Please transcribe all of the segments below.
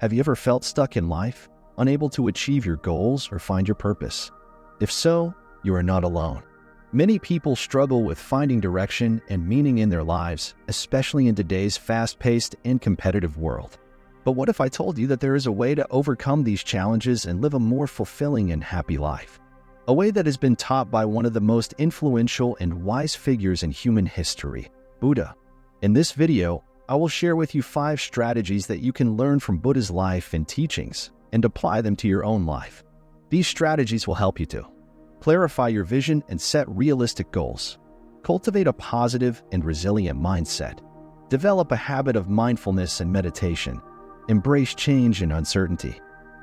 Have you ever felt stuck in life, unable to achieve your goals or find your purpose? If so, you are not alone. Many people struggle with finding direction and meaning in their lives, especially in today's fast-paced and competitive world. But what if I told you that there is a way to overcome these challenges and live a more fulfilling and happy life? A way that has been taught by one of the most influential and wise figures in human history, Buddha. In this video, I will share with you 5 strategies that you can learn from Buddha's life and teachings and apply them to your own life. These strategies will help you to clarify your vision and set realistic goals, cultivate a positive and resilient mindset, develop a habit of mindfulness and meditation, embrace change and uncertainty,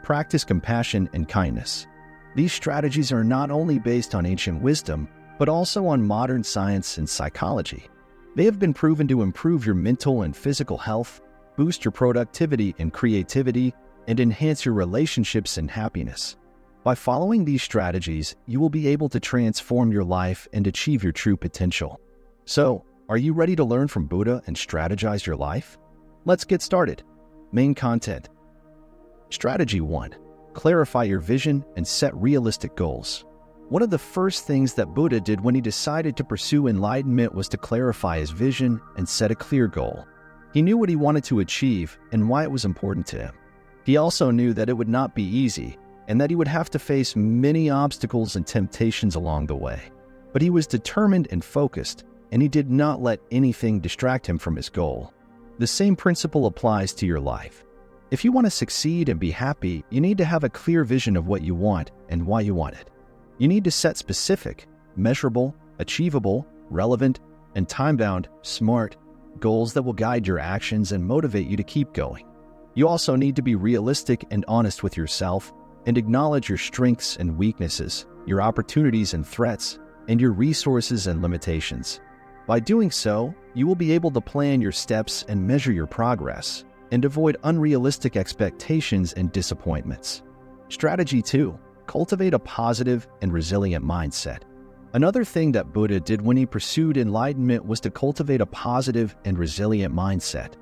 practice compassion and kindness. These strategies are not only based on ancient wisdom, but also on modern science and psychology. They have been proven to improve your mental and physical health, boost your productivity and creativity, and enhance your relationships and happiness. By following these strategies, you will be able to transform your life and achieve your true potential. So, are you ready to learn from Buddha and strategize your life? Let's get started. Main content. Strategy 1. Clarify your vision and set realistic goals. One of the first things that Buddha did when he decided to pursue enlightenment was to clarify his vision and set a clear goal. He knew what he wanted to achieve and why it was important to him. He also knew that it would not be easy and that he would have to face many obstacles and temptations along the way. But he was determined and focused, and he did not let anything distract him from his goal. The same principle applies to your life. If you want to succeed and be happy, you need to have a clear vision of what you want and why you want it. You need to set specific, measurable, achievable, relevant, and time-bound, smart goals that will guide your actions and motivate you to keep going. You also need to be realistic and honest with yourself and acknowledge your strengths and weaknesses, your opportunities and threats, and your resources and limitations. By doing so, you will be able to plan your steps and measure your progress, and avoid unrealistic expectations and disappointments. Strategy 2. Cultivate a positive and resilient mindset. Another thing that Buddha did when he pursued enlightenment was to cultivate a positive and resilient mindset.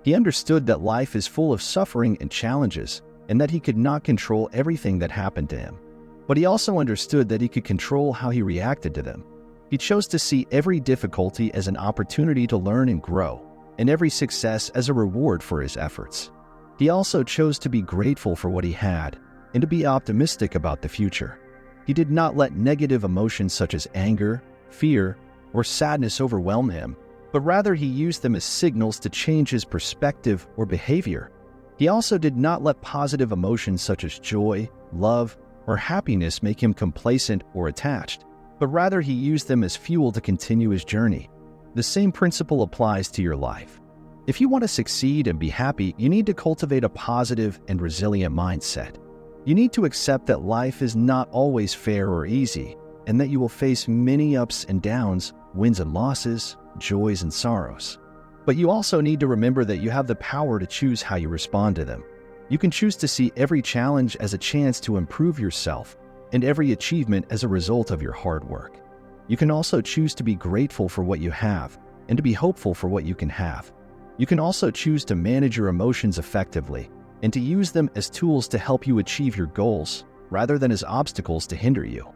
He understood that life is full of suffering and challenges, and that he could not control everything that happened to him. But he also understood that he could control how he reacted to them. He chose to see every difficulty as an opportunity to learn and grow, and every success as a reward for his efforts. He also chose to be grateful for what he had, and to be optimistic about the future. He did not let negative emotions such as anger, fear, or sadness overwhelm him, but rather he used them as signals to change his perspective or behavior. He also did not let positive emotions such as joy, love, or happiness make him complacent or attached, but rather he used them as fuel to continue his journey. The same principle applies to your life. If you want to succeed and be happy, you need to cultivate a positive and resilient mindset. You need to accept that life is not always fair or easy, and that you will face many ups and downs, wins and losses, joys and sorrows. But you also need to remember that you have the power to choose how you respond to them. You can choose to see every challenge as a chance to improve yourself, and every achievement as a result of your hard work. You can also choose to be grateful for what you have, and to be hopeful for what you can have. You can also choose to manage your emotions effectively, and to use them as tools to help you achieve your goals, rather than as obstacles to hinder you.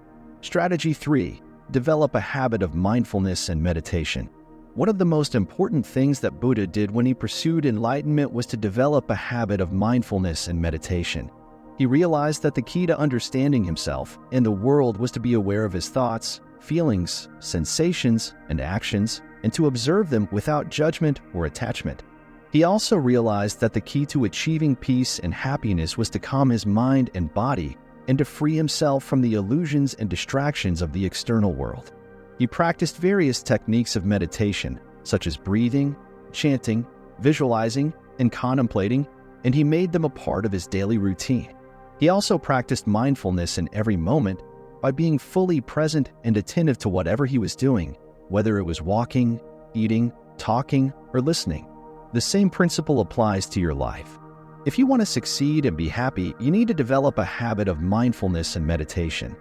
Strategy 3. Develop a habit of mindfulness and meditation. One of the most important things that Buddha did when he pursued enlightenment was to develop a habit of mindfulness and meditation. He realized that the key to understanding himself and the world was to be aware of his thoughts, feelings, sensations, and actions, and to observe them without judgment or attachment. He also realized that the key to achieving peace and happiness was to calm his mind and body and to free himself from the illusions and distractions of the external world. He practiced various techniques of meditation, such as breathing, chanting, visualizing, and contemplating, and he made them a part of his daily routine. He also practiced mindfulness in every moment by being fully present and attentive to whatever he was doing, whether it was walking, eating, talking, or listening. The same principle applies to your life. If you want to succeed and be happy, you need to develop a habit of mindfulness and meditation.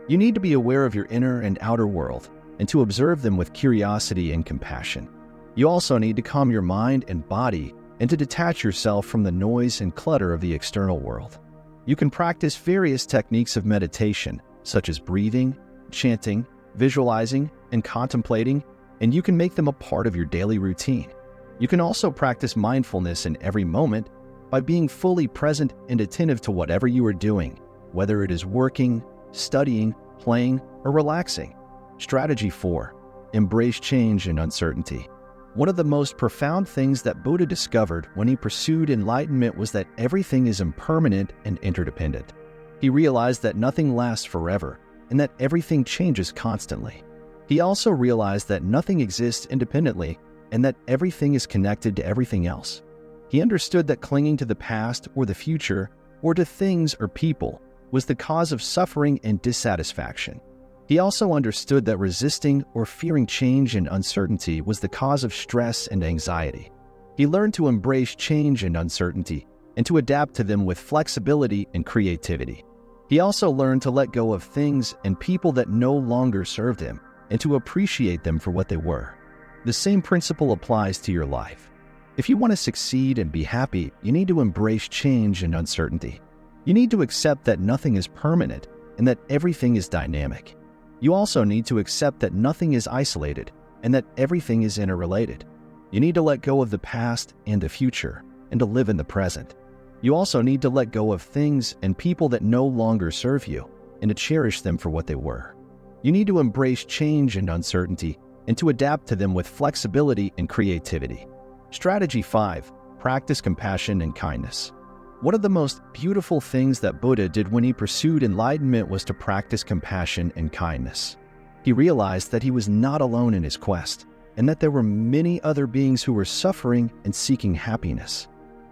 You need to be aware of your inner and outer world, and to observe them with curiosity and compassion. You also need to calm your mind and body and to detach yourself from the noise and clutter of the external world. You can practice various techniques of meditation, such as breathing, chanting, visualizing, and contemplating, and you can make them a part of your daily routine. You can also practice mindfulness in every moment by being fully present and attentive to whatever you are doing, whether it is working, studying, playing, or relaxing. Strategy 4. Embrace change and uncertainty. One of the most profound things that Buddha discovered when he pursued enlightenment was that everything is impermanent and interdependent. He realized that nothing lasts forever and that everything changes constantly. He also realized that nothing exists independently and that everything is connected to everything else. He understood that clinging to the past or the future or to things or people was the cause of suffering and dissatisfaction. He also understood that resisting or fearing change and uncertainty was the cause of stress and anxiety. He learned to embrace change and uncertainty and to adapt to them with flexibility and creativity. He also learned to let go of things and people that no longer served him and to appreciate them for what they were. The same principle applies to your life. If you want to succeed and be happy, you need to embrace change and uncertainty. You need to accept that nothing is permanent and that everything is dynamic. You also need to accept that nothing is isolated and that everything is interrelated. You need to let go of the past and the future and to live in the present. You also need to let go of things and people that no longer serve you and to cherish them for what they were. You need to embrace change and uncertainty and to adapt to them with flexibility and creativity. Strategy 5. Practice compassion and kindness. One of the most beautiful things that Buddha did when he pursued enlightenment was to practice compassion and kindness. He realized that he was not alone in his quest, and that there were many other beings who were suffering and seeking happiness.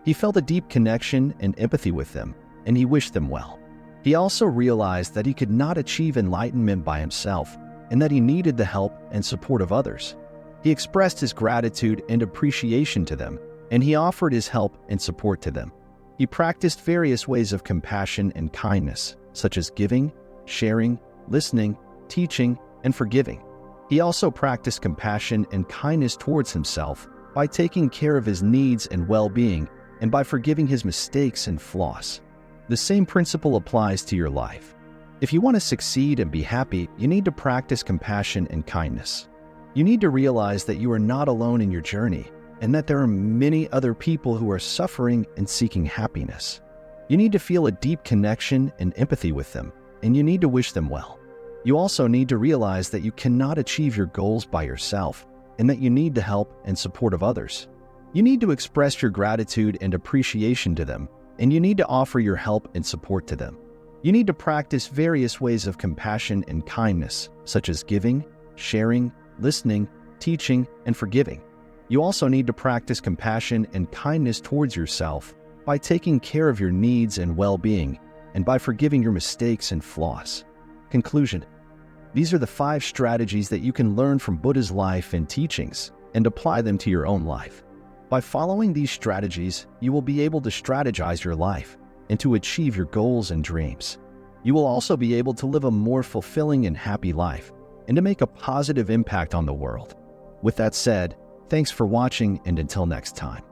He felt a deep connection and empathy with them, and he wished them well. He also realized that he could not achieve enlightenment by himself, and that he needed the help and support of others. He expressed his gratitude and appreciation to them, and he offered his help and support to them. He practiced various ways of compassion and kindness, such as giving, sharing, listening, teaching, and forgiving. He also practiced compassion and kindness towards himself by taking care of his needs and well-being and by forgiving his mistakes and flaws. The same principle applies to your life. If you want to succeed and be happy, you need to practice compassion and kindness. You need to realize that you are not alone in your journey, and that there are many other people who are suffering and seeking happiness. You need to feel a deep connection and empathy with them, and you need to wish them well. You also need to realize that you cannot achieve your goals by yourself, and that you need the help and support of others. You need to express your gratitude and appreciation to them, and you need to offer your help and support to them. You need to practice various ways of compassion and kindness, such as giving, sharing, listening, teaching, and forgiving. You also need to practice compassion and kindness towards yourself by taking care of your needs and well-being and by forgiving your mistakes and flaws. Conclusion. These are the 5 strategies that you can learn from Buddha's life and teachings and apply them to your own life. By following these strategies, you will be able to strategize your life and to achieve your goals and dreams. You will also be able to live a more fulfilling and happy life and to make a positive impact on the world. With that said, thanks for watching, and until next time.